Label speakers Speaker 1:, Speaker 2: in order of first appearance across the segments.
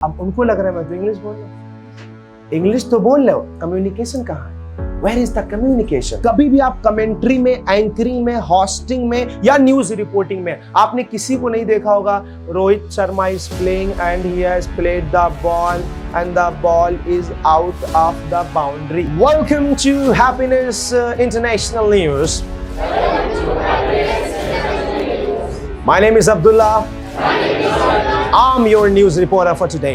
Speaker 1: अब उनको लग रहा है मैं तो इंग्लिश बोल रहा हूँ। इंग्लिश तो बोल रहे हो, कम्युनिकेशन कहाँ है? Where is the communication? कभी भी आप कमेंट्री में, एंकरिंग में, होस्टिंग में या न्यूज रिपोर्टिंग में आपने किसी को नहीं देखा होगा Rohit Sharma is playing and he has played the ball and the ball is out of the boundary. Welcome to Happiness International News. My name is Abdullah. I'm your news reporter for today.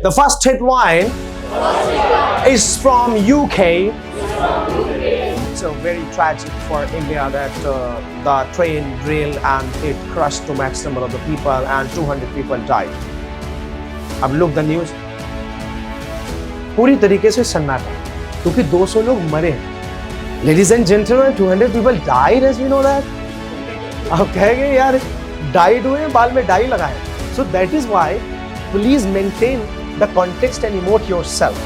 Speaker 1: The first headline is from UK. It's very tragic for India that the train derailed and it crushed to max number of the people and 200 people died. अब look the news. पूरी तरीके से सन्नाटा क्योंकि 200 लोग मरे हैं. Ladies and gentlemen, 200 people died as we know that. आप कहेंगे यार died हुए बाल में डाई लगाए. So that is why please maintain the context and emote yourself.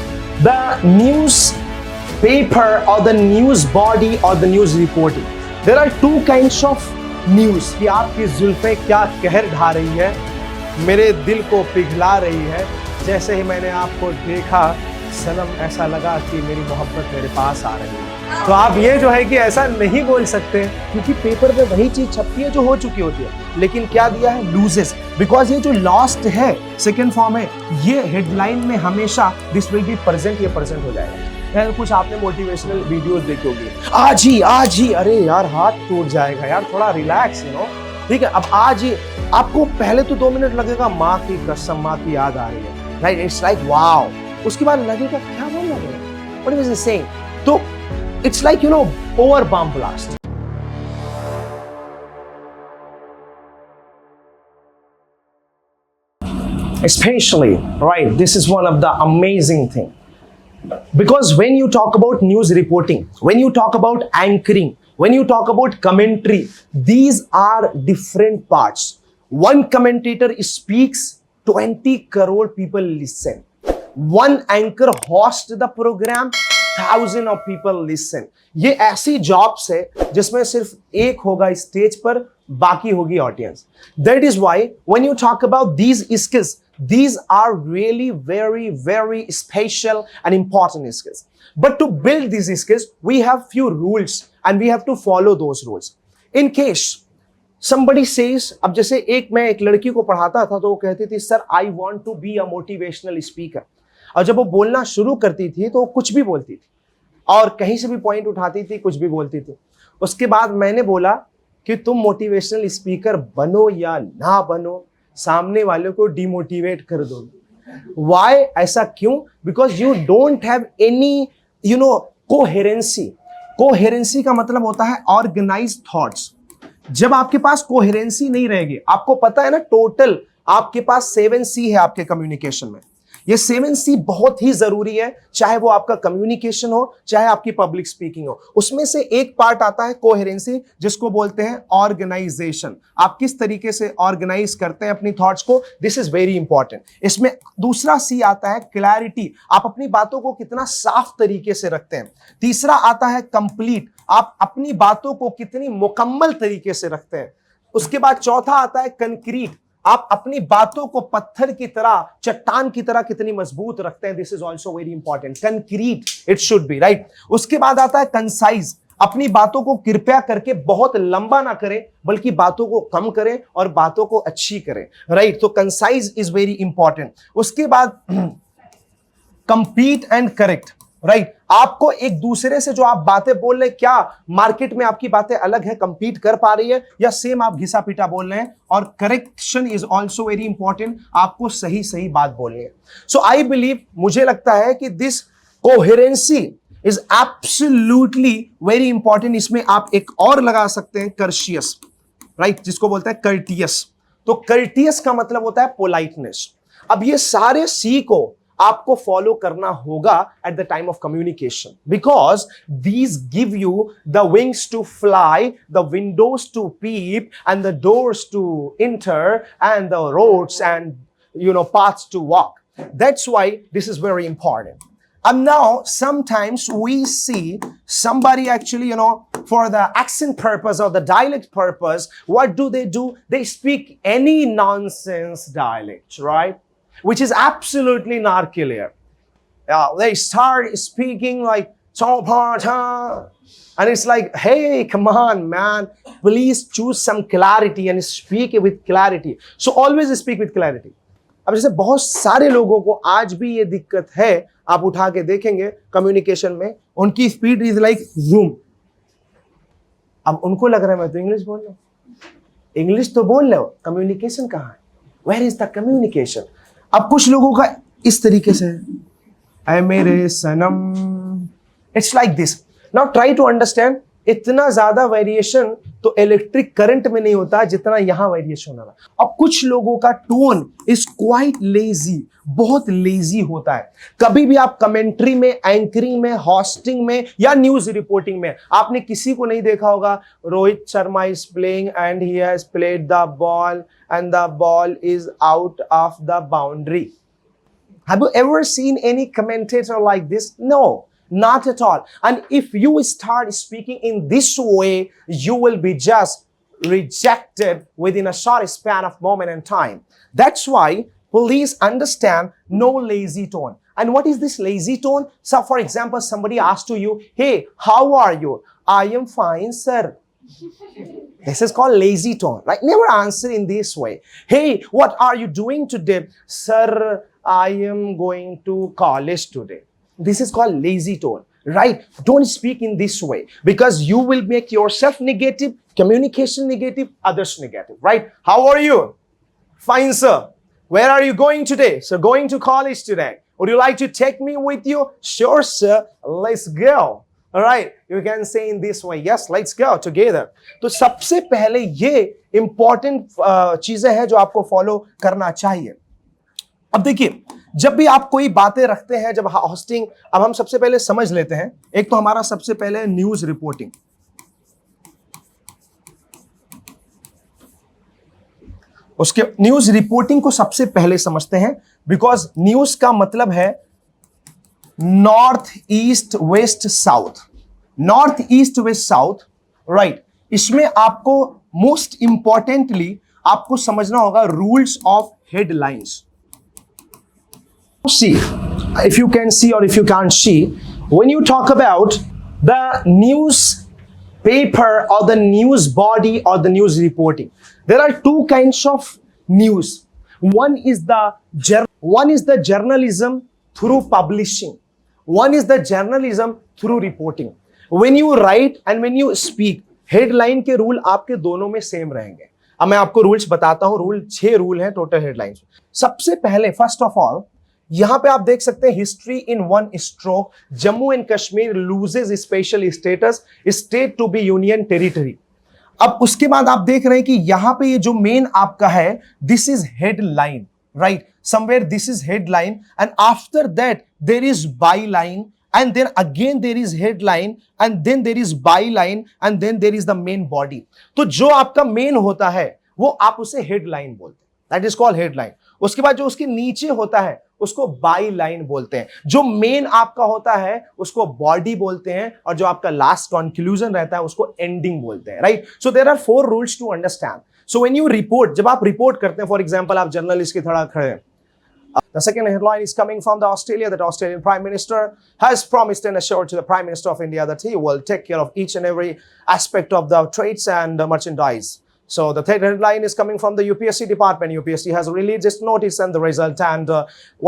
Speaker 1: The newspaper or the news body or the news reporting. There are two kinds of news. कि आपकी जुल्फें क्या कहर ढा रही है, मेरे दिल को पिघला रही है. जैसे ही मैंने आपको देखा सनम ऐसा लगा कि मेरी मोहब्बत मेरे पास आ रही है. तो आप ये जो है कि ऐसा नहीं बोल सकते क्योंकि पेपर में वही चीज छपती है जो हो चुकी होती है. लेकिन क्या दिया है? लूजेस. बिकॉज ये जो लॉस्ट है सेकेंड फॉर्म है, ये हेडलाइन में हमेशा दिस विल बी प्रेजेंट, ये प्रेजेंट हो जाएगा. कुछ आपने मोटिवेशनल वीडियोस देखी होगी, आज ही अरे यार हाथ टूट जाएगा यार, थोड़ा रिलैक्स यू नो. ठीक है, अब आज ही आपको पहले तो 2 मिनट लगेगा माँ की कसम, माँ की याद आ रही है, राइट? It's like wow. उसके बाद लगेगा क्या बोल रहे हैं, व्हाट इज ही सेइंग. तो it's like you know over bomb blast. Especially, right, this is one of the amazing thing. Because when you talk about news reporting, when you talk about anchoring, when you talk about commentary, these are different parts. One commentator speaks, 20 crore people listen. One anchor hosts the program, 1000 of people listen. ये ऐसी jobs है जिसमें सिर्फ एक होगा stage पर, बाकी होगी audience. That is why when you talk about these skills, these are really very, very special and important skills. But to build these skills, we have few rules and we have to follow those rules. In case somebody says, अब जैसे मैं एक लड़की को पढ़ाता था तो वो कहती थी sir I want to be a motivational speaker. और जब वो बोलना शुरू करती थी तो वो कुछ भी बोलती थी और कहीं से भी पॉइंट उठाती थी, कुछ भी बोलती थी. उसके बाद मैंने बोला कि तुम मोटिवेशनल स्पीकर बनो या ना बनो, सामने वाले को डिमोटिवेट कर दो. Why? ऐसा क्यों? Because you don't have any coherency. Coherency का मतलब होता है ऑर्गेनाइज्ड थॉट्स. जब आपके पास कोहेरेंसी नहीं रहेगी, आपको पता है ना टोटल आपके पास 7C है आपके कम्युनिकेशन में. ये 7C बहुत ही जरूरी है, चाहे वो आपका कम्युनिकेशन हो, चाहे आपकी पब्लिक स्पीकिंग हो. उसमें से एक पार्ट आता है कोहेरेंसी, जिसको बोलते हैं ऑर्गेनाइजेशन. आप किस तरीके से ऑर्गेनाइज करते हैं अपनी थॉट्स को, दिस इज वेरी इंपॉर्टेंट. इसमें दूसरा C आता है क्लैरिटी. आप अपनी बातों को कितना साफ तरीके से रखते हैं. तीसरा आता है कंप्लीट. आप अपनी बातों को कितनी मुकम्मल तरीके से रखते हैं. उसके बाद चौथा आता है कंक्रीट. आप अपनी बातों को पत्थर की तरह, चट्टान की तरह कितनी मजबूत रखते हैं. This is also very important. Concrete it should be, right. उसके बाद आता है कंसाइज. अपनी बातों को कृपया करके बहुत लंबा ना करें, बल्कि बातों को कम करें और बातों को अच्छी करें, राइट. तो कंसाइज इज वेरी इंपॉर्टेंट. उसके बाद कंपीट एंड करेक्ट, राइट. आपको एक दूसरे से जो आप बातें बोल रहे हैं, क्या मार्केट में आपकी बातें अलग है, कंपीट कर पा रही है, या सेम आप घिसा पीटा बोल रहे हैं. और correction is also very important. आपको सही बात बोलनी है. सो आई बिलीव, मुझे लगता है कि this coherency is absolutely very important. इसमें आप एक और लगा सकते हैं कर्शियस, राइट, जिसको बोलते हैं कर्टियस. तो कर्टियस का मतलब होता है पोलाइटनेस. अब ये सारे C को आपको फॉलो करना होगा at the time of communication, because these give you the wings to fly, the windows to peep and the doors to enter and the roads and paths to walk. That's why this is very important. And now sometimes we see somebody actually, for the accent purpose or the dialect purpose, what do? They speak any nonsense dialect, right? Which is absolutely not clear. They start speaking like, and it's like, hey, come on, man, please choose some clarity and speak with clarity. So always speak with clarity. अब जैसे बहुत सारे लोगों को आज भी ये दिक्कत है, आप उठा के देखेंगे कम्युनिकेशन में, उनकी स्पीड इज लाइक जूम. अब उनको लग रहा है मैं तो इंग्लिश बोल रहा हूं. इंग्लिश तो बोल रहे हो, कम्युनिकेशन कहाँ है? Where is the communication? अब कुछ लोगों का इस तरीके से, ऐ मेरे सनम, it's like this. Now try to understand. इतना ज्यादा वेरिएशन तो इलेक्ट्रिक करंट में नहीं होता जितना यहां वेरिएशन हो रहा. अब कुछ लोगों का टोन इज क्वाइट लेजी, बहुत लेजी होता है. कभी भी आप कमेंट्री में, एंकरिंग में, होस्टिंग में या न्यूज रिपोर्टिंग में आपने किसी को नहीं देखा होगा, Rohit Sharma is playing and he has played the ball and the ball is out of the boundary. Have you ever seen any commentator like this? No, not at all. And if you start speaking in this way, you will be just rejected within a short span of moment and time. That's why please understand, no lazy tone. And what is this lazy tone? So for example, somebody asks to you, hey, how are you? I am fine, sir. This is called lazy tone, right? Never answer in this way. Hey, what are you doing today? Sir, I am going to college today. This is called lazy tone, right? Don't speak in this way because you will make yourself negative, communication negative, others negative, right? How are you? Fine, sir. Where are you going today? So going to college today. Would you like to take me with you? Sure, sir. Let's go. All right. You can say in this way, yes, let's go together. तो सबसे पहले ये important चीजें हैं जो आपको follow करना चाहिए. अब देखिए, जब भी आप कोई बातें रखते हैं, जब होस्टिंग, अब हम सबसे पहले समझ लेते हैं. एक तो हमारा सबसे पहले न्यूज रिपोर्टिंग. उसके न्यूज रिपोर्टिंग को सबसे पहले समझते हैं, बिकॉज न्यूज का मतलब है north east west south. North east west south, right. इसमें आपको मोस्ट इंपॉर्टेंटली आपको समझना होगा rules of headlines. See, if you can see or if you can't see, when you talk about the news paper or the news body or the news reporting, there are two kinds of news. One is the journalism through publishing. One is the journalism through reporting. When you write and when you speak, headline के rule आपके दोनों में same रहेंगे. अब मैं आपको rules बताता हूं. 6 रूल हैं टोटल हेडलाइंस. सबसे पहले, फर्स्ट ऑफ ऑल, यहां पे आप देख सकते हैं history in one stroke. Jammu and Kashmir loses special status, state to be union territory. अब उसके बाद आप देख रहे हैं कि यहां पे ये जो मेन आपका है, this is headline, right. Somewhere this is headline and after that there is byline and then again there is headline and then there is byline and then there is the main body. तो जो आपका main होता है वो आप उसे headline बोलते हैं, दैट इज कॉल्ड हेडलाइन. उसके बाद जो उसके नीचे होता है उसको बाई लाइन बोलते हैं. जो मेन आपका होता है उसको बॉडी बोलते हैं और जो आपका लास्ट कंक्लूजन रहता है उसको एंडिंग बोलते हैं, right. So there are 4 rules to understand. So when you report, जब आप रिपोर्ट करते हैं, फॉर एग्जांपल आप जर्नलिस्ट की तरह खड़े हैं. The second headline is coming from the Australia, that Australian Prime Minister has promised and assured to the Prime Minister of India that he will take care of each and every aspect of the trades and merchandise. So the third headline is coming from the UPSC department. UPSC has released its notice and the result, and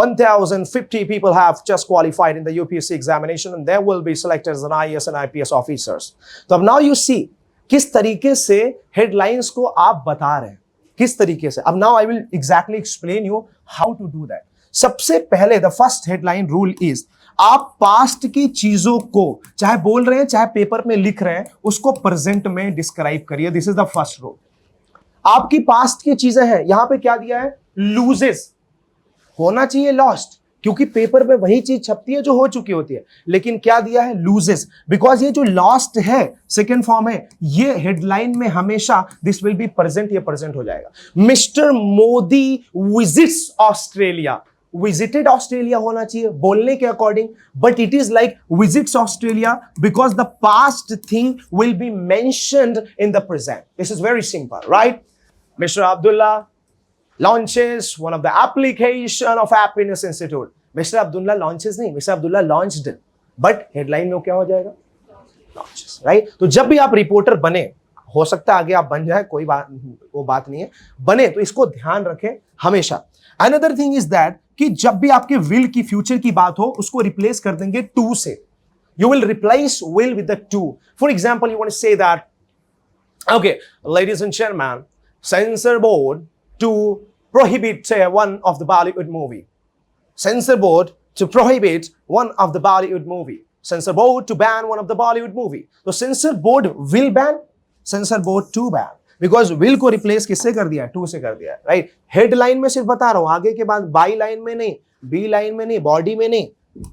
Speaker 1: 1,050 people have just qualified in the UPSC examination and they will be selected as an IAS and IPS officers. So now you see किस तरीके से headlines को आप बता रहे हैं, किस तरीके से. अब now I will exactly explain you how to do that. सबसे पहले the first headline rule is, आप पास्ट की चीजों को चाहे बोल रहे हैं चाहे पेपर में लिख रहे हैं उसको प्रेजेंट में डिस्क्राइब करिए. This is the first rule. आपकी पास्ट की चीजें हैं, यहां पे क्या दिया है, लूजेस. होना चाहिए लॉस्ट, क्योंकि पेपर में वही चीज छपती है जो हो चुकी होती है, लेकिन क्या दिया है, लूजेस. बिकॉज ये जो लॉस्ट है सेकेंड फॉर्म है, ये हेडलाइन में हमेशा दिस विल बी प्रेजेंट, ये प्रेजेंट हो जाएगा. Mister Modi visits Australia. Visited Australia होना चाहिए बोलने के according, but it is like visits Australia because the past thing will be mentioned in the present. This is very simple, right? Mister Abdullah launches one of the application of Happiness Institute. Mr. Abdullah launches नहीं, Mr. Abdullah launched, but headline में क्या हो जाएगा? Launches, right? तो जब भी आप reporter बने, हो सकता है आगे आप बन जाए, कोई बात वो बात नहीं है, बने तो इसको ध्यान रखें हमेशा. Another thing is that कि जब भी आपके will की फ्यूचर की बात हो, उसको रिप्लेस कर देंगे to से. You will replace will with the to. For example, you want to say that, okay, ladies and gentlemen, censor board to prohibit one of the Bollywood movie. Censor board to prohibit one of the Bollywood movie. Censor board to ban one of the Bollywood movie. So censor board will ban, censor board to ban. Because will को replace किससे कर दिया है? To से कर दिया है, right? Headline में सिर्फ बता रहा हूँ, आगे के बाद by line में नहीं, B line में नहीं, body में नहीं,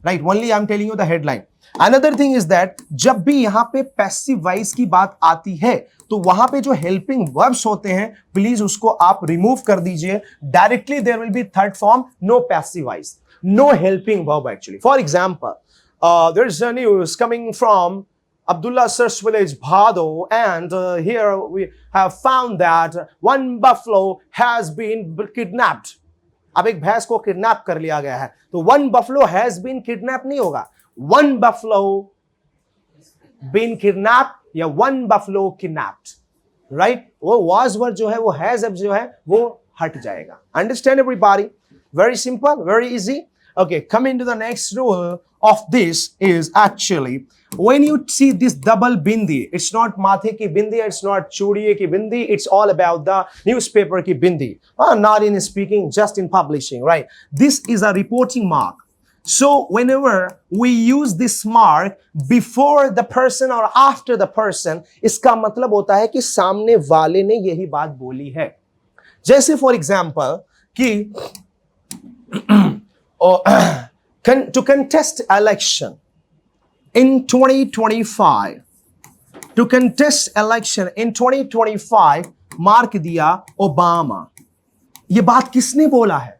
Speaker 1: right? Only I'm telling you the headline. Another thing is that जब भी यहाँ पे passive voice की बात आती है तो वहां पे जो हेल्पिंग वर्ब्स होते हैं प्लीज उसको आप रिमूव कर दीजिए. Directly there will be third form, no passive voice, no helping verb actually. For example, there is a news coming from Abdullah Sir's village, Bhado, and here we have found that one buffalo has been kidnapped. अब एक भैंस को kidnap कर लिया गया है, तो one buffalo has been kidnapped नहीं होगा, one buffalo been kidnapped या one buffalo kidnapped, right? वो was वर्ड जो है वो has अब जो है वो हट जाएगा. Understand everybody? Very simple, very easy. Okay, coming to the next rule of this is actually when you see this double bindi, it's not mathe ki bindi, it's not chudiye ki bindi, it's all about the newspaper ki bindi. Not in speaking, just in publishing, right? This is a reporting mark. So whenever we use this mark before the person or after the person, इसका मतलब होता है कि सामने वाले ने यही बात बोली है. जैसे फॉर एग्जाम्पल कि to contest election in 2025, to contest election in 2025 mark दिया ओबामा. ये बात किसने बोला है?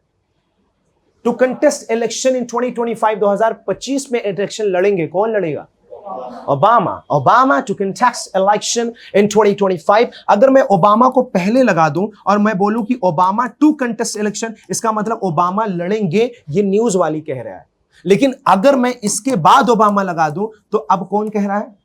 Speaker 1: टू कंटेस्ट इलेक्शन इन 2025, 2025 में इलेक्शन लड़ेंगे, कौन लड़ेगा? Obama. Obama to contest election in 2025. अगर मैं ओबामा को पहले लगा दूं और मैं बोलूं कि ओबामा टू कंटेस्ट इलेक्शन, इसका मतलब ओबामा लड़ेंगे, ये न्यूज वाली कह रहा है. लेकिन अगर मैं इसके बाद ओबामा लगा दूं तो अब कौन कह रहा है?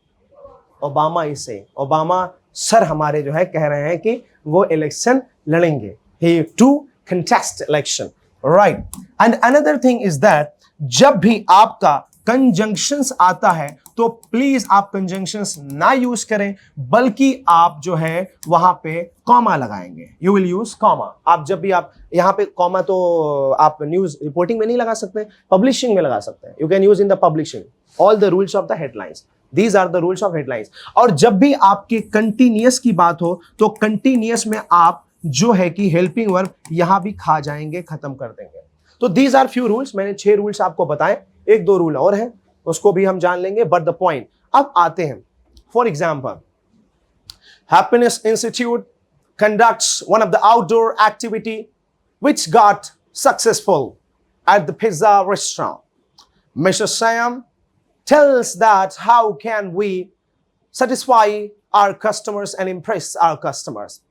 Speaker 1: ओबामा इसे, ओबामा सर हमारे जो है कह रहे हैं कि वो इलेक्शन लड़ेंगे. He to contest election, right? And another thing is that जब भी आपका कंजंक्शंस आता है तो प्लीज आप कंजंक्शंस ना यूज करें, बल्कि आप जो है वहां पे कॉमा लगाएंगे. You will use comma. आप जब भी आप यहां पे कॉमा तो आप न्यूज रिपोर्टिंग में नहीं लगा सकते, पब्लिशिंग में लगा सकते हैं. You can use in the publishing all the rules of the headlines. These are the rules of headlines. और जब भी आपके कंटिन्यूअस की बात हो तो कंटिन्यूअस में आप जो है कि हेल्पिंग वर्ब यहां भी खा जाएंगे, खत्म कर देंगे. तो दीज आर फ्यू रूल्स. मैंने 6 रूल्स आपको बताए, एक दो रूल और हैं उसको भी हम जान लेंगे. बट द पॉइंट अब आते हैं. For example, happiness institute conducts one of the outdoor activity which got successful at the pizza restaurant. Mr. Sam tells that how can we satisfy our customers and impress our customers.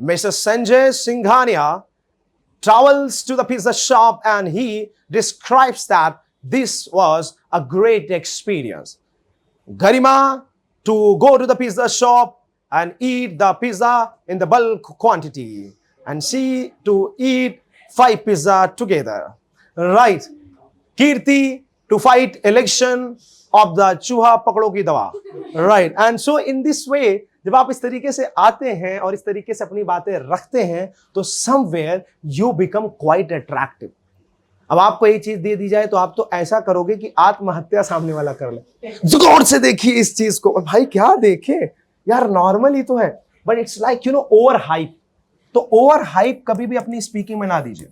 Speaker 1: Mr. Sanjay Singhania travels to the pizza shop and he describes that this was a great experience. Garima to go to the pizza shop and eat the pizza in the bulk quantity and she to eat 5 pizza together. Right. Kirti to fight election of the चूहा पकड़ो की दवा. Right. And so in this way, जब आप इस तरीके से आते हैं और इस तरीके से अपनी बातें रखते हैं तो somewhere you become quite attractive. अब आपको एक चीज दे दी जाए तो आप तो ऐसा करोगे कि आत्महत्या सामने वाला कर ले. गौर से देखिए इस चीज को. भाई क्या देखे यार, नॉर्मल ही तो है, but it's like over hype. तो ओवर हाइप कभी भी अपनी स्पीकिंग में ना दीजिए.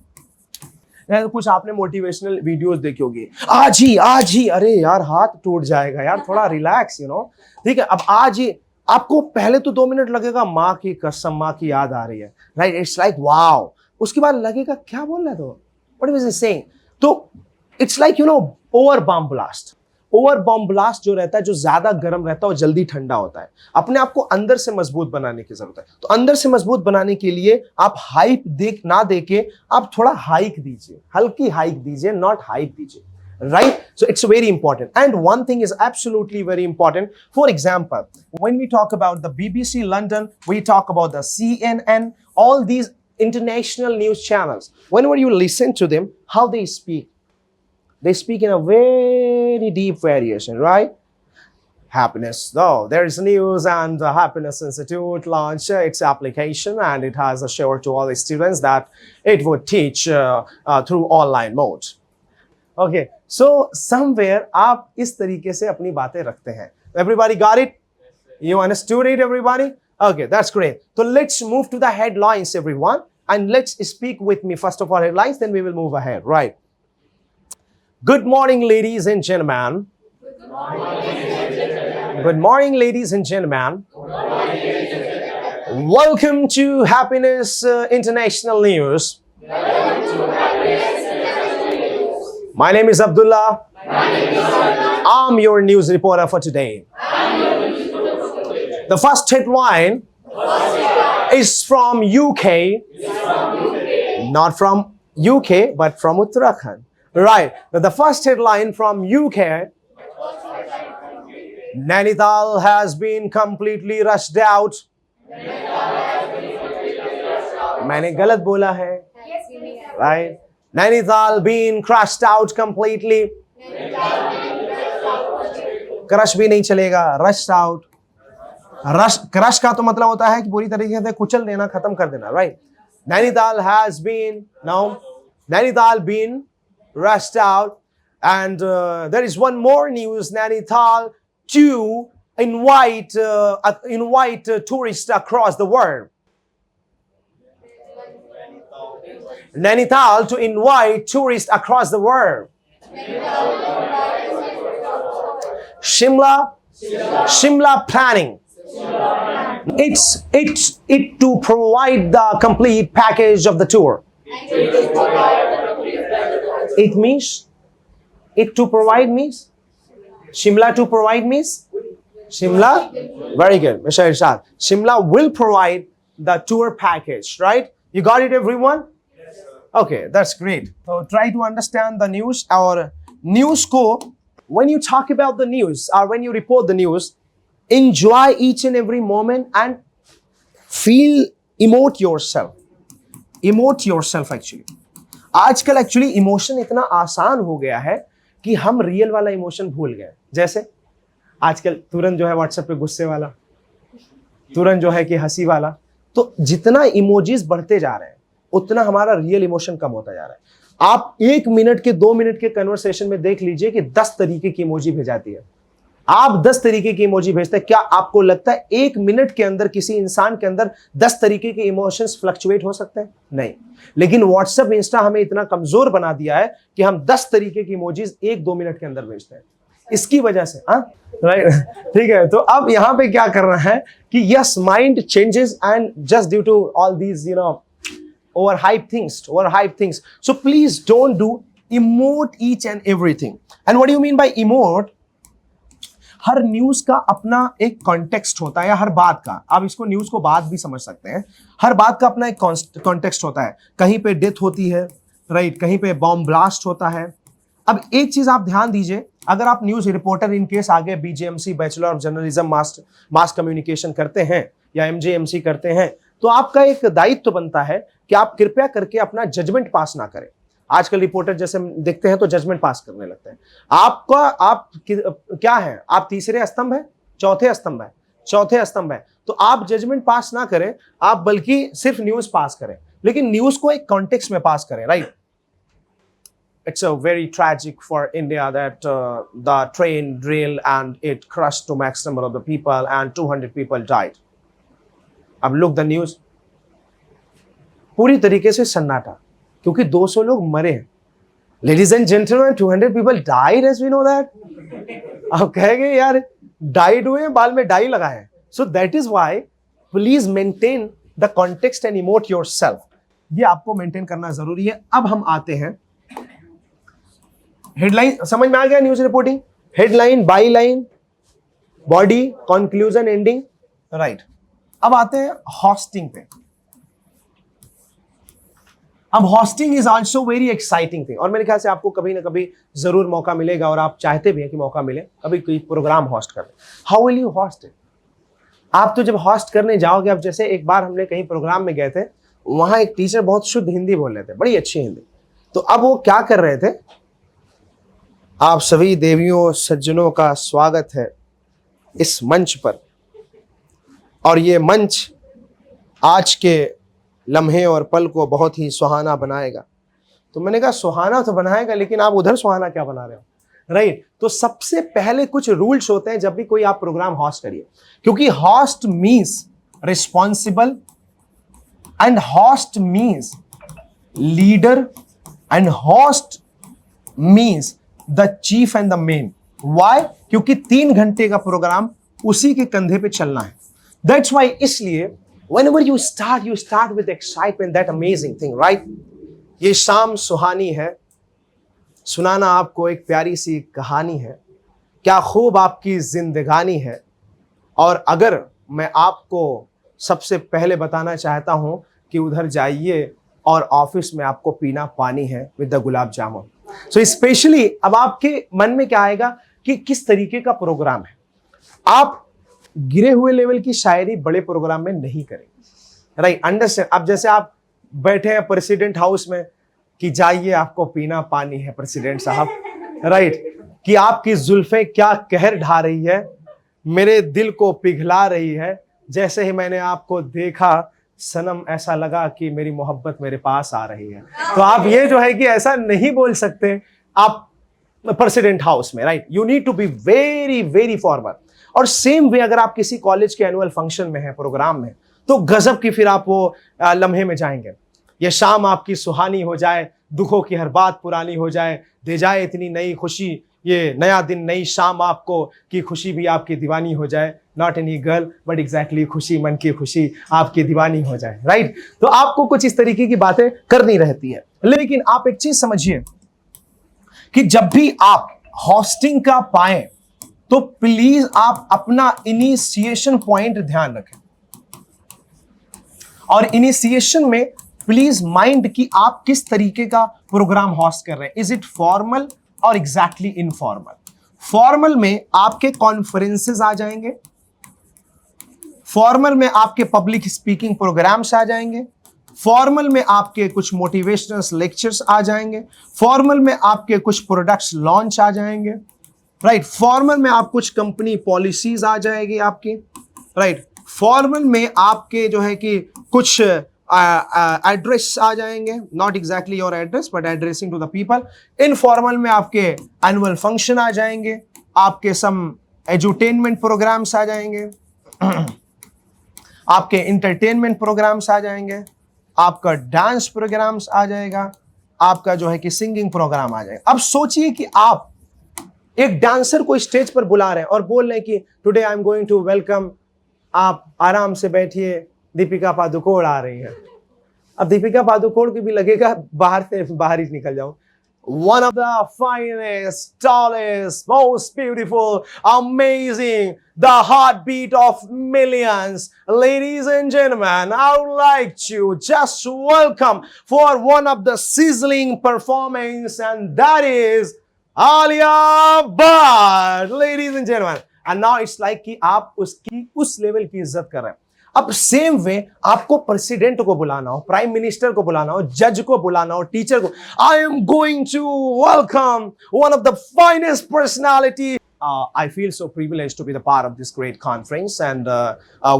Speaker 1: कुछ आपने मोटिवेशनल वीडियोस देखी होगी, आज ही, अरे यार हाथ टूट जाएगा यार, थोड़ा रिलैक्स ठीक है. अब आज ही आपको पहले तो 2 मिनट लगेगा, माँ की कसम, माँ की याद आ रही है, राइट? It's like wow. उसके बाद लगेगा क्या बोल रहा था, व्हाट वाज ही सेइंग. तो it's like over bomb blast. Over bomb blast जो रहता है, जो ज्यादा गर्म रहता है और जल्दी ठंडा होता है। अपने आप को अंदर से मजबूत बनाने की जरूरत है। तो अंदर से मजबूत बनाने के लिए आप हाइप ना देके आप थोड़ा हाइक दीजिए, हल्की हाइक दीजिए, नॉट हाइक दीजिए, right? So it's very important. And one thing is absolutely very important. For example, when we talk about the BBC London, we talk about the CNN, all these international news channels. Whenever you listen to them, how they speak in a very deep variation, right? Happiness. Oh, there is news, and the Happiness Institute launched its application, and it has assured to all the students that it would teach through online mode. Okay, so somewhere आप इस तरीके से अपनी बातें रखते हैं. Everybody got it? You understood it, everybody? Okay, that's great. So let's move to the headlines, everyone, and let's speak with me first of all headlines, then we will move ahead, right? Good morning, ladies and gentlemen. Good morning, ladies and gentlemen. Welcome to Happiness International News. My name is Abdullah. I'm your news reporter for today. The first headline is from UK. Not from UK, but from Uttarakhand. Right. The first headline from UK. Nainital has been completely rushed out. मैंने गलत बोला है. Right. Nainital being crushed out completely. Crush भी नहीं चलेगा, rushed out. Crush का तो मतलब होता है कि पूरी तरीके से कुचल देना, खत्म कर देना, right? Nainital has been rushed out, and there is one more news. Nainital to invite tourists across the world. Nainital to invite tourists across the world. Shimla planning. It's to provide the complete package of the tour. It means it to provide means Shimla to provide means Shimla. Very good, Mr. Irshad. Shimla will provide the tour package, right? You got it, everyone? Okay, that's great. So try to understand the news. Our news ko, when you talk about the news or when you report the news, enjoy each and every moment and emote yourself. Emote yourself actually. आजकल actually emotion इतना आसान हो गया है कि हम real वाला emotion भूल गए. जैसे आजकल तुरंत जो है व्हाट्सएप पे गुस्से वाला, तुरंत जो है कि हंसी वाला. तो जितना इमोजीज बढ़ते जा रहे हैं उतना हमारा रियल इमोशन कम होता जा रहा है. आप 1 मिनट के 2 मिनट के कन्वर्सेशन में देख लीजिए कि 10 तरीके की इमोजी भेजाती है. आप 10 तरीके की इमोजी भेजते हैं. क्या आपको लगता है 1 मिनट के अंदर किसी इंसान के अंदर 10 तरीके के इमोशंस फ्लक्चुएट हो सकते हैं? नहीं. लेकिन व्हाट्सएप, इंस्टा हमें इतना कमजोर बना दिया है कि हम 10 तरीके की इमोजीज 1-2 मिनट के अंदर भेजते हैं. इसकी वजह से राइट. ठीक है. तो अब यहां पे क्या करना है कि yes, mind changes and just due to all these overhyped things. So please don't do emote each and everything. And what do you mean by emote? Her news का अपना एक कॉन्टेक्स्ट होता है, या हर बात का, आप इसको न्यूज को बात भी समझ सकते हैं. हर बात का अपना एक कॉन्टेक्स्ट होता है. कहीं पे डेथ होती है, राइट, कहीं पे बॉम्ब ब्लास्ट होता है. अब एक चीज आप ध्यान दीजिए, अगर आप न्यूज रिपोर्टर इन केस आगे BJMC bachelor of journalism mass communication करते हैं या MJMC करते हैं, तो आपका एक दायित्व बनता है कि आप कृपया करके अपना जजमेंट पास ना करें. आजकल रिपोर्टर जैसे देखते हैं तो जजमेंट पास करने लगते हैं. आप क्या है, आप तीसरे स्तंभ है, चौथे स्तंभ है. तो आप जजमेंट पास ना करें, आप बल्कि सिर्फ न्यूज पास करें, लेकिन न्यूज को एक कॉन्टेक्स्ट में पास करें, right. It's a very tragic for India that the train derailed and it crushed to max number of the people and 200 people died. अब look the news, पूरी तरीके से सन्नाटा, क्योंकि 200 लोग मरे हैं. Ladies and gentlemen, 200 people died, as we know that. आप कहेंगे यार डाइड हुए, बाल में डाई लगाए हैं. So that is why please maintain the context and emote yourself. ये आपको मेंटेन करना जरूरी है. अब हम आते हैं हेडलाइन समझ में आ गया, news reporting, headline, by line, body, conclusion, ending, right. अब आते हैं होस्टिंग पे। अब hosting is also very exciting thing, और मेरे ख्याल से आपको कभी ना कभी जरूर मौका मिलेगा, और आप चाहते भी हैं कि मौका मिले कभी कोई प्रोग्राम होस्ट करने। How will you host it? आप तो जब होस्ट करने जाओगे, अब जैसे एक बार हमने कहीं प्रोग्राम में गए थे, वहां एक टीचर बहुत शुद्ध हिंदी बोल रहे थे, बड़ी अच्छी हिंदी। तो अब वो क्या कर रहे थे, आप सभी देवियों सज्जनों का स्वागत है इस मंच पर, और ये मंच आज के लम्हे और पल को बहुत ही सुहाना बनाएगा। तो मैंने कहा सुहाना तो बनाएगा, लेकिन आप उधर सुहाना क्या बना रहे हो, राइट? तो सबसे पहले कुछ रूल्स होते हैं जब भी कोई आप प्रोग्राम होस्ट करिए, क्योंकि host means responsible, and host means leader, and host means the chief and the main. Why? क्योंकि 3 घंटे का प्रोग्राम उसी के कंधे पे चलना है। दैट्स वाई, इसलिए whenever you start with excitement, that amazing thing, right? ये शाम सुहानी है, सुनाना आपको एक प्यारी सी कहानी है, क्या खूब आपकी जिंदगानी है। और अगर मैं आपको सबसे पहले बताना चाहता हूं कि उधर जाइए और ऑफिस में आपको पीना पानी है with the gulab jamun. So specially अब आपके मन में क्या आएगा कि किस तरीके का प्रोग्राम है। आप गिरे हुए लेवल की शायरी बड़े प्रोग्राम में नहीं करेंगे, राइट? अंडरस्टैंड? अब जैसे आप बैठे हैं प्रेसिडेंट हाउस में कि जाइए आपको पीना पानी है प्रेसिडेंट साहब, राइट? कि आपकी जुल्फें क्या कहर ढा रही है, मेरे दिल को पिघला रही है, जैसे ही मैंने आपको देखा सनम ऐसा लगा कि मेरी मोहब्बत मेरे पास आ रही है। तो आप ये जो है कि ऐसा नहीं बोल सकते आप प्रेसिडेंट हाउस में, right? You need to be very very forward. और सेम वे अगर आप किसी कॉलेज के एनुअल फंक्शन में हैं, प्रोग्राम में, तो गजब की फिर आप वो लम्हे में जाएंगे। ये शाम आपकी सुहानी हो जाए, दुखों की हर बात पुरानी हो जाए, दे जाए इतनी नई खुशी, ये नया दिन नई शाम आपको, कि खुशी भी आपकी दीवानी हो जाए। Not any girl but exactly खुशी, मन की खुशी आपकी दीवानी हो जाए, राइट? तो आपको कुछ इस तरीके की बातें करनी रहती है। लेकिन आप एक चीज समझिए कि जब भी आप होस्टिंग का पाएं, तो प्लीज आप अपना इनिशिएशन पॉइंट ध्यान रखें, और इनिशिएशन में प्लीज माइंड कि आप किस तरीके का प्रोग्राम होस्ट कर रहे हैं। इज इट फॉर्मल और एग्जैक्टली इनफॉर्मल? फॉर्मल में आपके कॉन्फ्रेंसेस आ जाएंगे, फॉर्मल में आपके पब्लिक स्पीकिंग प्रोग्राम्स आ जाएंगे, फॉर्मल में आपके कुछ मोटिवेशनल लेक्चर्स आ जाएंगे, फॉर्मल में आपके कुछ प्रोडक्ट्स लॉन्च आ जाएंगे, राइट? फॉर्मल में आप कुछ कंपनी पॉलिसीज आ जाएगी आपकी, राइट? फॉर्मल में आपके जो है कि कुछ एड्रेस आ जाएंगे, not exactly your address but addressing to the people. Informal में आपके एनुअल फंक्शन आ जाएंगे, आपके सम एजुटेनमेंट प्रोग्राम्स आ जाएंगे, आपके इंटरटेनमेंट प्रोग्राम्स आ जाएंगे, आपका डांस प्रोग्राम्स आ जाएगा, आपका जो है कि सिंगिंग प्रोग्राम आ जाएगा। अब सोचिए कि आप एक डांसर को स्टेज पर बुला रहे हैं और बोल रहे हैं कि today I am going to welcome, आप आराम से बैठिए, दीपिका पादुकोण आ रही है। अब दीपिका पादुकोण की भी लगेगा बाहर से बाहर ही निकल जाऊं। One of the finest, tallest, most beautiful, amazing, the heartbeat of millions. Ladies and gentlemen, I would like to just welcome for one of the sizzling performance, and that is Alia Bhatt. Ladies and gentlemen. And now it's like कि आप उसकी उस level की इज्जत कर रहे हैं। अब सेम वे आपको प्रेसिडेंट को बुलाना हो, प्राइम मिनिस्टर को बुलाना हो, जज को बुलाना हो, टीचर को, I am going to welcome one of the finest personality. I feel so privileged to be the part of this great conference, and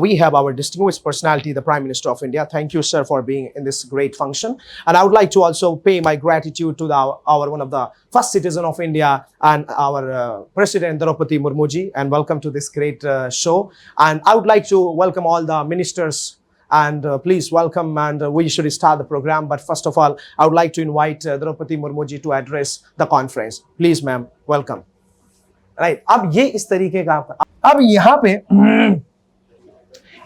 Speaker 1: we have our distinguished personality, the Prime Minister of India. Thank you, sir, for being in this great function. And I would like to also pay my gratitude to our one of the first citizen of India and our President Draupadi Murmu ji, and welcome to this great show. And I would like to welcome all the ministers. And please welcome, and we should start the program. But first of all, I would like to invite Draupadi Murmu ji to address the conference. Please, ma'am, welcome. Right? अब ये इस तरीके का आपका, अब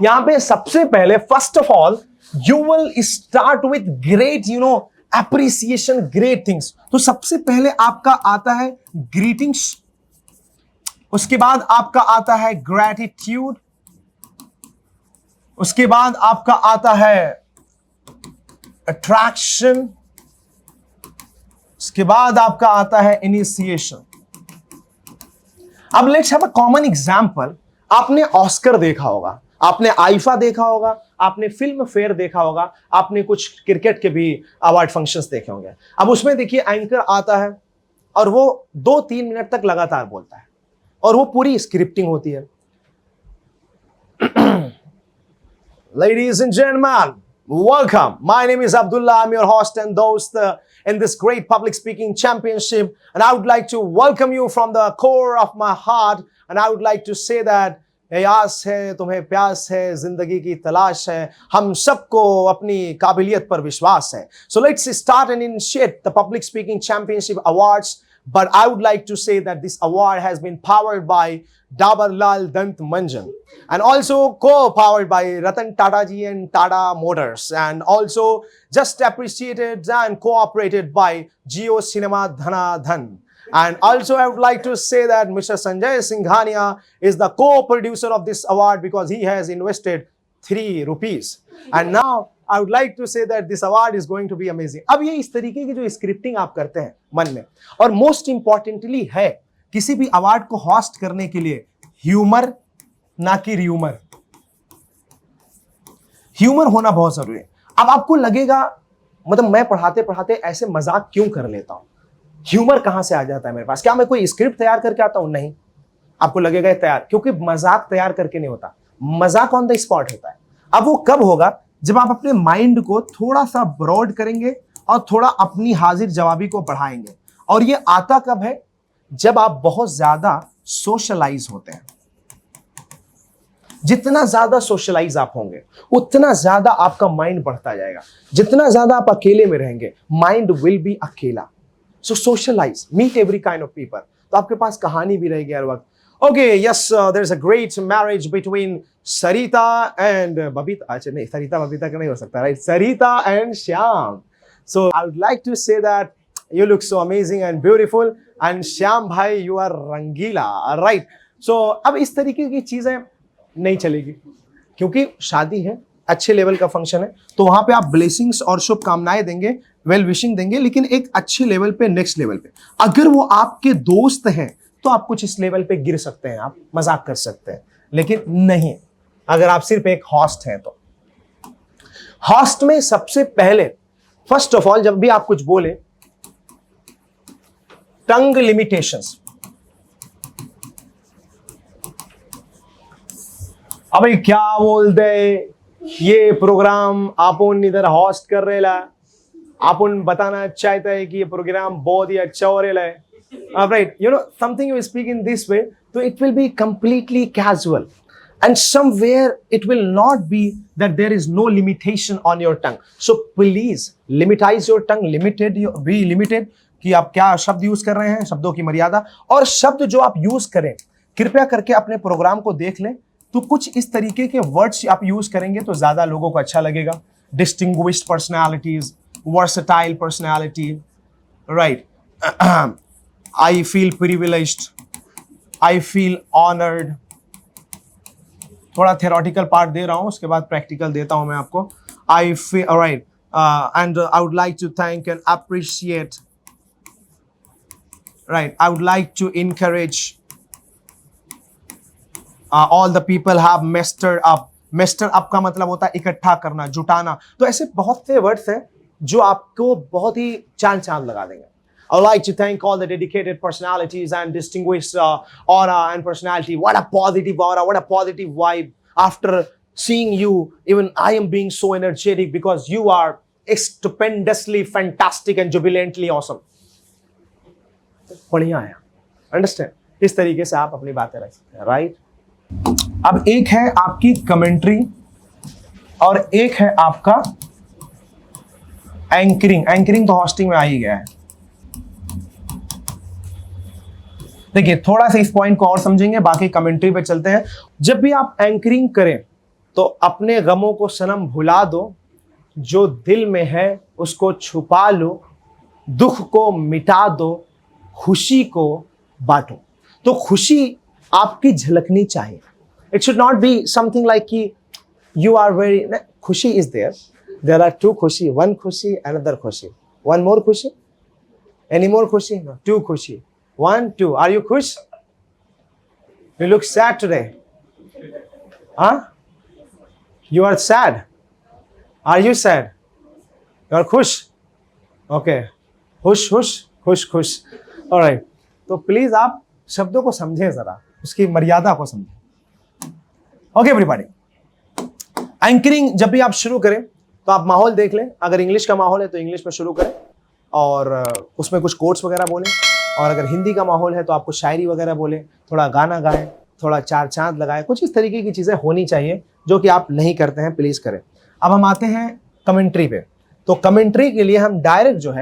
Speaker 1: यहां पे सबसे पहले first of all you will start with great appreciation, great things. तो सबसे पहले आपका आता है ग्रीटिंग्स, उसके बाद आपका आता है ग्रैटिट्यूड, उसके बाद आपका आता है अट्रैक्शन, उसके बाद आपका आता है इनिशिएशन। अब let's have a common example. आपने ऑस्कर देखा होगा, आपने आईफा देखा होगा, आपने फिल्म फेयर देखा होगा, आपने कुछ क्रिकेट के भी अवार्ड फंक्शंस देखे होंगे। अब उसमें देखिए एंकर आता है और वो 2-3 मिनट तक लगातार बोलता है और वो पूरी स्क्रिप्टिंग होती है। Ladies and gentlemen, welcome. My name is Abdullah. I'm your host and host in this great public speaking championship. And I would like to welcome you from the core of my heart. And I would like to say that यास है, तुम्हें प्यास है, जिंदगी की तलाश है, हम सबको अपनी काबिलियत पर विश्वास है. So let's start and initiate the Public Speaking Championship Awards. But I would like to say that this award has been powered by Dabur Lal Dant Manjan and also co-powered by Ratan Tata ji and Tata Motors, and also just appreciated and cooperated by Jio Cinema Dhana Dhan. And also I would like to say that Mr. Sanjay Singhania is the co-producer of this award because he has invested 3 rupees. And now I would like to say that this award is going to be amazing. अब ये इस तरीके की जो scripting आप करते हैं मन में, और मोस्ट इंपॉर्टेंटली है किसी भी अवार्ड को होस्ट करने के लिए ह्यूमर, ना कि र्यूमर। ह्यूमर होना बहुत जरूरी है। अब आपको लगेगा मतलब मैं पढ़ाते पढ़ाते ऐसे मजाक क्यों कर लेता हूं, ह्यूमर कहां से आ जाता है मेरे पास, क्या मैं कोई स्क्रिप्ट तैयार करके आता हूं? नहीं, आपको लगेगा तैयार, क्योंकि मजाक तैयार करके नहीं होता, मजाक ऑन द स्पॉट होता है। अब वो कब होगा? जब आप अपने माइंड को थोड़ा सा ब्रॉड करेंगे और थोड़ा अपनी हाजिर जवाबी को बढ़ाएंगे। और ये आता कब है? जब आप बहुत ज्यादा सोशलाइज होते हैं। जितना ज्यादा सोशलाइज आप होंगे उतना ज्यादा आपका माइंड बढ़ता जाएगा। जितना ज्यादा आप अकेले में रहेंगे माइंड विल बी अकेला। So socialize, meet every kind of people. तो आपके पास कहानी भी रहेगी हर वक्त। Okay, yes, there's a great marriage between Sarita and Babita. अच्छा नहीं, Sarita Babita का नहीं हो सकता, right? Sarita and Shyam. So I would like to say that you look so amazing and beautiful, and Shyam भाई you are Rangeela, right? So अब इस तरीके की चीजें नहीं चलेगी, क्योंकि शादी है, अच्छे लेवल का फंक्शन है, तो वहां पे आप ब्लेसिंग्स और शुभकामनाएं देंगे, वेल विशिंग देंगे, लेकिन एक अच्छे लेवल पे, नेक्स्ट लेवल पे। अगर वो आपके दोस्त हैं तो आप कुछ इस लेवल पे गिर सकते हैं, आप मजाक कर सकते हैं, लेकिन नहीं अगर आप सिर्फ एक हॉस्ट हैं तो। हॉस्ट में सबसे पहले फर्स्ट ऑफ ऑल जब भी आप कुछ बोले, टंग लिमिटेशंस। अबे क्या बोल दे, ये प्रोग्राम आपुन इधर हॉस्ट कर रहे ला, आपुन बताना चाहता है कि ये प्रोग्राम बहुत ही अच्छा हो रहा है। Right, you know, something you speak in this way, so it will be completely casual, and somewhere it will not be that there is no limitation on your tongue. So please limitize your tongue, be limited कि आप क्या शब्द use कर रहे हैं, शब्दों की मर्यादा। और शब्द जो आप यूज करें, कृपया करके अपने प्रोग्राम को देख लें, तो कुछ इस तरीके के वर्ड्स आप यूज करेंगे तो ज्यादा लोगों को अच्छा लगेगा। Distinguished personalities, versatile personality, right. I feel privileged, I feel honored। थोड़ा theoretical part दे रहा हूँ, उसके बाद practical देता हूँ मैं आपको। I feel, alright, and I would like to thank and appreciate, right, I would like to encourage all the people have mustered up। muster up का मतलब होता है इकट्ठा करना, जुटाना। तो ऐसे बहुत से वर्ड्स हैं जो आपको बहुत ही चांद लगा देंगे। I would like to thank all the dedicated personalities and distinguished aura and personality. What a positive aura, what a positive vibe. After seeing you, even I am being so energetic because you are stupendously fantastic and jubilantly awesome. बढ़िया है, understand? इस तरीके से आप अपनी बातें रख सकते हैं, right? अब एक है आपकी कमेंट्री और एक है आपका एंकरिंग। एंकरिंग तो होस्टिंग में आ ही गया है। देखिए थोड़ा सा इस पॉइंट को और समझेंगे, बाकी कमेंट्री पे चलते हैं। जब भी आप एंकरिंग करें तो अपने गमों को सनम भुला दो, जो दिल में है उसको छुपा लो, दुख को मिटा दो, खुशी को बांटो। तो खुशी आपकी झलकनी चाहिए। It should not be something like कि यू आर वेरी, खुशी इज देयर आर टू खुशी, वन खुशी, अनदर खुशी, वन मोर खुशी, एनी मोर खुशी, टू खुशी, वन टू। आर यू खुश? You look sad today. Huh? You are sad. Are you sad? You are खुश? Okay. खुश खुश खुश खुश। Alright. तो प्लीज आप शब्दों को समझें जरा, उसकी मर्यादा को समझें। ओके एवरीबॉडी, एंकरिंग जब भी आप शुरू करें तो आप माहौल देख लें। अगर इंग्लिश का माहौल है तो इंग्लिश में शुरू करें और उसमें कुछ कोट्स वगैरह बोलें, और अगर हिंदी का माहौल है तो आपको शायरी वगैरह बोलें, थोड़ा गाना गाएं, थोड़ा चार चांद लगाएं। कुछ इस तरीके की चीज़ें होनी चाहिए जो कि आप नहीं करते हैं, प्लीज़ करें। अब हम आते हैं कमेंट्री पे। तो कमेंट्री के लिए हम डायरेक्ट जो है